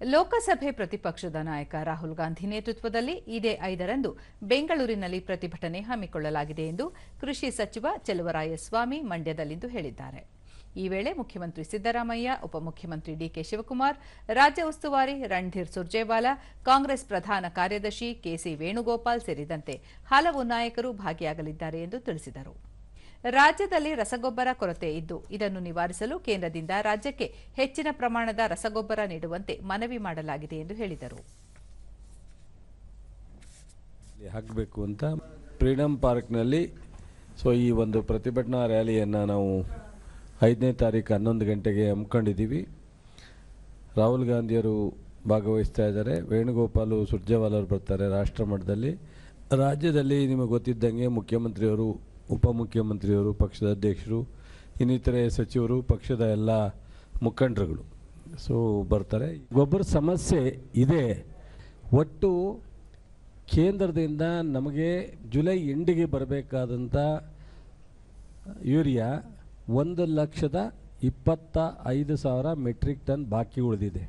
ಲೋಕಸಭೆ ಪ್ರತಿಪಕ್ಷದ ನಾಯಕ ರಾಹುಲ್ ಗಾಂಧಿ ನೇತೃತ್ವದಲ್ಲಿ ಇದೇ 5ರಂದು ಬೆಂಗಳೂರಿನಲ್ಲಿ ಪ್ರತಿಭಟನೆ ಹಮ್ಮಿಕೊಳ್ಳಲಾಗಿದೆ ಎಂದು ಕೃಷಿ ಸಚಿವ ಚೆಲುವರಾಯಸ್ವಾಮಿ ಮಂಡ್ಯದಲ್ಲಿಂದು ಹೇಳಿದ್ದಾರೆ. ಈ ವೇಳೆ ಮುಖ್ಯಮಂತ್ರಿ ಸಿದ್ದರಾಮಯ್ಯ, ಉಪಮುಖ್ಯಮಂತ್ರಿ ಡಿಕೆ ಶಿವಕುಮಾರ್, ರಾಜ್ಯ ಉಸ್ತುವಾರಿ ರಣಧೀರ್ ಸುರ್ಜೇವಾಲಾ, ಕಾಂಗ್ರೆಸ್ ಪ್ರಧಾನ ಕಾರ್ಯದರ್ಶಿ ಕೆಸಿ ವೇಣುಗೋಪಾಲ್ ಸೇರಿದಂತೆ ಹಲವು ನಾಯಕರು ಭಾಗಿಯಾಗಲಿದ್ದಾರೆ ಎಂದು ತಿಳಿಸಿದರು. ರಾಜ್ಯದಲ್ಲಿ ರಸಗೊಬ್ಬರ ಕೊರತೆ ಇದ್ದು ಇದನ್ನು ನಿವಾರಿಸಲು ಕೇಂದ್ರದಿಂದ ರಾಜ್ಯಕ್ಕೆ ಹೆಚ್ಚಿನ ಪ್ರಮಾಣದ ರಸಗೊಬ್ಬರ ನೀಡುವಂತೆ ಮನವಿ ಮಾಡಲಾಗಿದೆ ಎಂದು ಹೇಳಿದರು. ಹಾಕಬೇಕು ಅಂತ ಫ್ರೀಡಂ ಪಾರ್ಕ್ನಲ್ಲಿ ಈ ಒಂದು ಪ್ರತಿಭಟನಾ ರ್ಯಾಲಿಯನ್ನು ನಾವು 5ನೇ ತಾರೀಕು 11 ಗಂಟೆಗೆ ಹಮ್ಮಿಕೊಂಡಿದ್ದೀವಿ. ರಾಹುಲ್ ಗಾಂಧಿಯವರು ಭಾಗವಹಿಸ್ತಾ ಇದ್ದಾರೆ, ವೇಣುಗೋಪಾಲು ಸುರ್ಜೇವಾಲಾ ಬರ್ತಾರೆ. ರಾಷ್ಟ್ರ ಮಟ್ಟದಲ್ಲಿ ರಾಜ್ಯದಲ್ಲಿ ನಿಮಗೆ ಗೊತ್ತಿದ್ದಂಗೆ ಮುಖ್ಯಮಂತ್ರಿಯವರು, ಉಪಮುಖ್ಯಮಂತ್ರಿಯವರು, ಪಕ್ಷದ ಅಧ್ಯಕ್ಷರು, ಇನ್ನಿತರೆ ಸಚಿವರು, ಪಕ್ಷದ ಎಲ್ಲ ಮುಖಂಡರುಗಳು ಬರ್ತಾರೆ. ಗೊಬ್ಬರ ಸಮಸ್ಯೆ ಇದೆ. ಒಟ್ಟು ಕೇಂದ್ರದಿಂದ ನಮಗೆ ಜುಲೈ ಎಂಡಿಗೆ ಬರಬೇಕಾದಂಥ ಯೂರಿಯಾ 1,25,000 ಮೆಟ್ರಿಕ್ ಟನ್ ಬಾಕಿ ಉಳಿದಿದೆ.